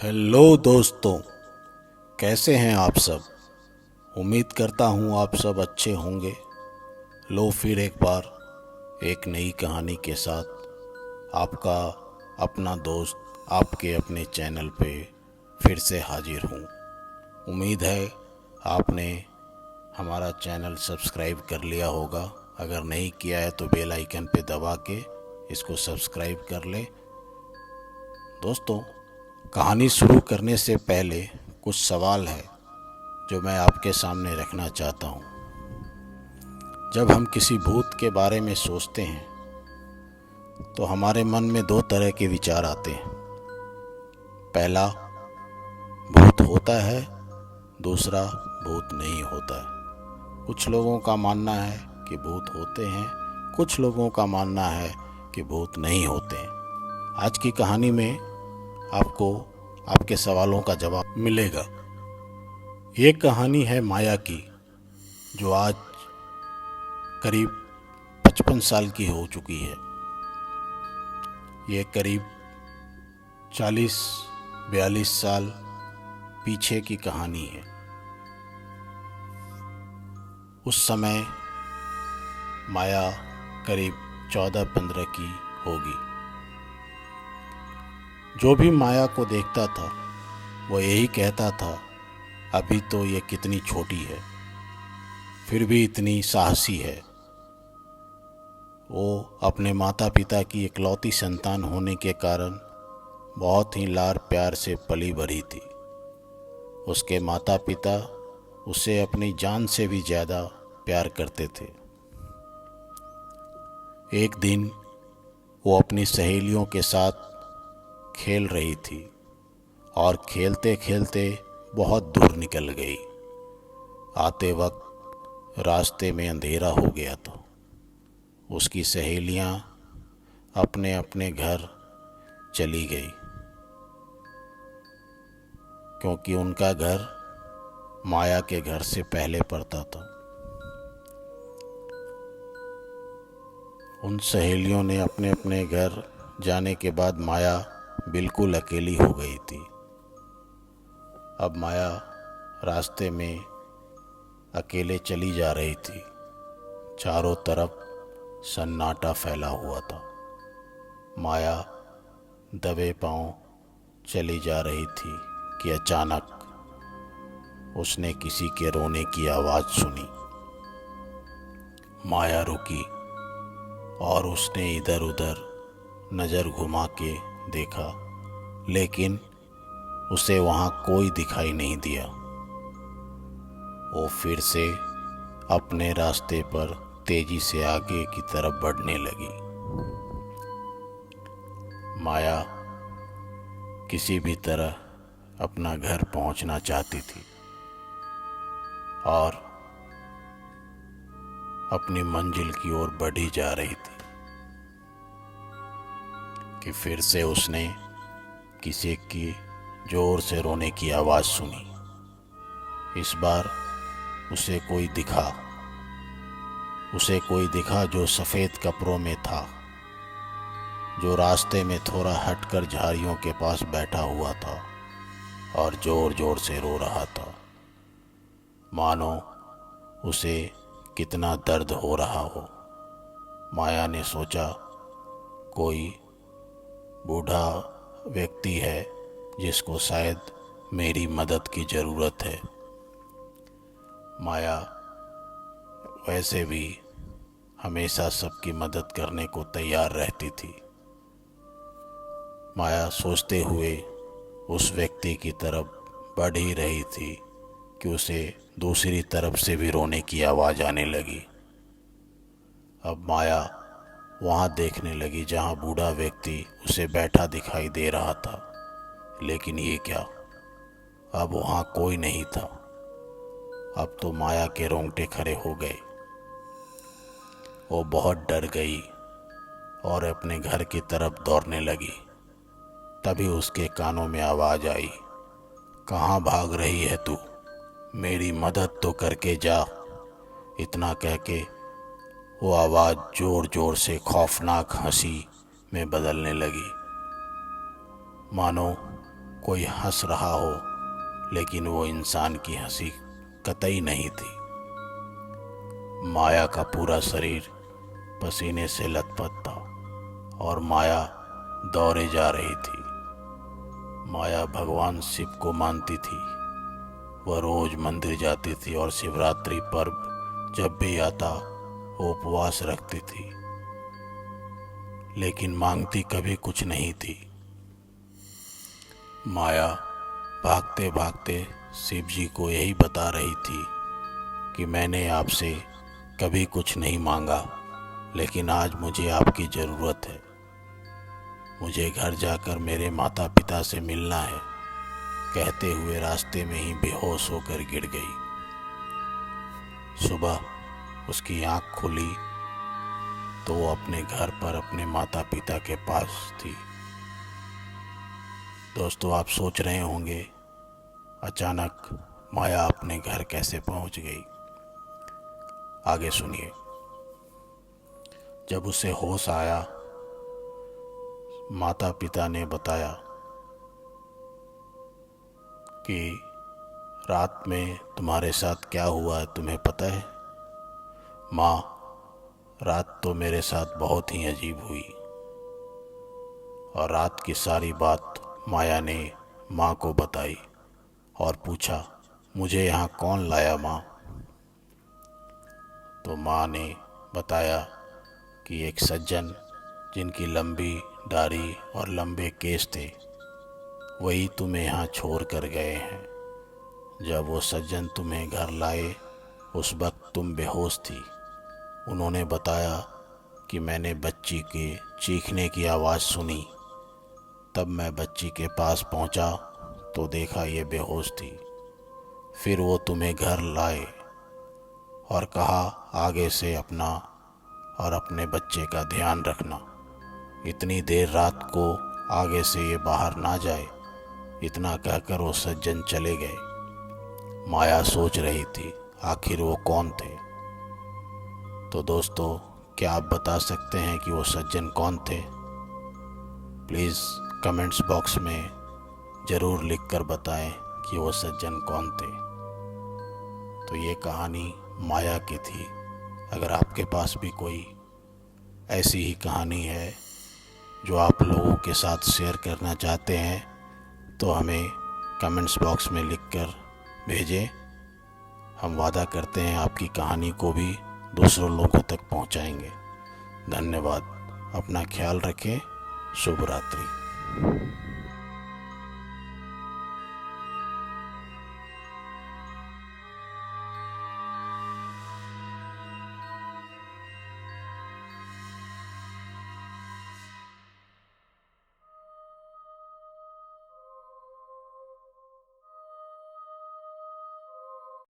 Hello दोस्तों, कैसे हैं आप सब। उम्मीद करता हूँ आप सब अच्छे होंगे। लो फिर एक बार एक नई कहानी के साथ आपका अपना दोस्त आपके अपने चैनल पे फिर से हाजिर हूँ। उम्मीद है आपने हमारा चैनल सब्सक्राइब कर लिया होगा। अगर नहीं किया है तो बेल आइकन पे दबा के इसको सब्सक्राइब कर ले। दोस्तों, कहानी शुरू करने से पहले कुछ सवाल है जो मैं आपके सामने रखना चाहता हूँ। जब हम किसी भूत के बारे में सोचते हैं तो हमारे मन में दो तरह के विचार आते हैं। पहला, भूत होता है, दूसरा, भूत नहीं होता है। कुछ लोगों का मानना है कि भूत होते हैं, कुछ लोगों का मानना है कि भूत नहीं होते हैं। आज की कहानी में आपको आपके सवालों का जवाब मिलेगा। ये कहानी है माया की, जो आज करीब 55 साल की हो चुकी है। ये करीब 40-42 साल पीछे की कहानी है। उस समय माया करीब 14-15 की होगी। जो भी माया को देखता था वो यही कहता था, अभी तो ये कितनी छोटी है, फिर भी इतनी साहसी है। वो अपने माता पिता की इकलौती संतान होने के कारण बहुत ही लाड़ प्यार से पली बढ़ी थी। उसके माता पिता उसे अपनी जान से भी ज़्यादा प्यार करते थे। एक दिन वो अपनी सहेलियों के साथ खेल रही थी और खेलते खेलते बहुत दूर निकल गई। आते वक्त रास्ते में अंधेरा हो गया था। उसकी सहेलियां अपने अपने घर चली गई, क्योंकि उनका घर माया के घर से पहले पड़ता था। उन सहेलियों ने अपने अपने घर जाने के बाद माया बिल्कुल अकेली हो गई थी। अब माया रास्ते में अकेले चली जा रही थी। चारों तरफ सन्नाटा फैला हुआ था। माया दबे पांव चली जा रही थी कि अचानक उसने किसी के रोने की आवाज़ सुनी। माया रुकी और उसने इधर उधर नज़र घुमा के देखा, लेकिन उसे वहाँ कोई दिखाई नहीं दिया। वो फिर से अपने रास्ते पर तेजी से आगे की तरफ बढ़ने लगी। माया किसी भी तरह अपना घर पहुंचना चाहती थी और अपनी मंजिल की ओर बढ़ी जा रही थी कि फिर से उसने किसी की जोर से रोने की आवाज़ सुनी। इस बार उसे कोई दिखा जो सफ़ेद कपड़ों में था, जो रास्ते में थोड़ा हटकर झाड़ियों के पास बैठा हुआ था और जोर जोर से रो रहा था, मानो उसे कितना दर्द हो रहा हो। माया ने सोचा, कोई बूढ़ा व्यक्ति है जिसको शायद मेरी मदद की ज़रूरत है। माया वैसे भी हमेशा सबकी मदद करने को तैयार रहती थी। माया सोचते हुए उस व्यक्ति की तरफ बढ़ ही रही थी कि उसे दूसरी तरफ से भी रोने की आवाज़ आने लगी। अब माया वहाँ देखने लगी जहाँ बूढ़ा व्यक्ति उसे बैठा दिखाई दे रहा था, लेकिन ये क्या, अब वहाँ कोई नहीं था। अब तो माया के रोंगटे खड़े हो गए। वो बहुत डर गई और अपने घर की तरफ दौड़ने लगी। तभी उसके कानों में आवाज़ आई, कहाँ भाग रही है तू, मेरी मदद तो करके जा। इतना कह के वो आवाज़ ज़ोर ज़ोर से खौफनाक हंसी में बदलने लगी, मानो कोई हंस रहा हो, लेकिन वो इंसान की हंसी कतई नहीं थी। माया का पूरा शरीर पसीने से लथपथ था और माया दौड़े जा रही थी। माया भगवान शिव को मानती थी। वह रोज मंदिर जाती थी और शिवरात्रि पर्व जब भी आता वो उपवास रखती थी, लेकिन मांगती कभी कुछ नहीं थी। माया भागते भागते शिव जी को यही बता रही थी कि मैंने आपसे कभी कुछ नहीं मांगा, लेकिन आज मुझे आपकी ज़रूरत है। मुझे घर जाकर मेरे माता पिता से मिलना है। कहते हुए रास्ते में ही बेहोश होकर गिर गई। सुबह उसकी आंख खुली तो वो अपने घर पर अपने माता पिता के पास थी। दोस्तों, आप सोच रहे होंगे अचानक माया अपने घर कैसे पहुंच गई। आगे सुनिए। जब उसे होश आया, माता पिता ने बताया कि रात में तुम्हारे साथ क्या हुआ है तुम्हें पता है? माँ, रात तो मेरे साथ बहुत ही अजीब हुई। और रात की सारी बात माया ने माँ को बताई और पूछा, मुझे यहाँ कौन लाया माँ? तो माँ ने बताया कि एक सज्जन जिनकी लंबी दाढ़ी और लंबे केस थे, वही तुम्हें यहाँ छोड़ कर गए हैं। जब वो सज्जन तुम्हें घर लाए उस वक्त तुम बेहोश थी। उन्होंने बताया कि मैंने बच्ची के चीखने की आवाज़ सुनी। तब मैं बच्ची के पास पहुंचा तो देखा ये बेहोश थी। फिर वो तुम्हें घर लाए और कहा आगे से अपना और अपने बच्चे का ध्यान रखना। इतनी देर रात को आगे से ये बाहर ना जाए। इतना कहकर वो सज्जन चले गए। माया सोच रही थी आखिर वो कौन थे। तो दोस्तों, क्या आप बता सकते हैं कि वो सज्जन कौन थे? प्लीज़ कमेंट्स बॉक्स में ज़रूर लिखकर बताएं कि वो सज्जन कौन थे। तो ये कहानी माया की थी। अगर आपके पास भी कोई ऐसी ही कहानी है जो आप लोगों के साथ शेयर करना चाहते हैं, तो हमें कमेंट्स बॉक्स में लिखकर भेजें। हम वादा करते हैं आपकी कहानी को भी दूसरों लोगों तक पहुंचाएंगे। धन्यवाद। अपना ख्याल रखें। शुभ रात्रि।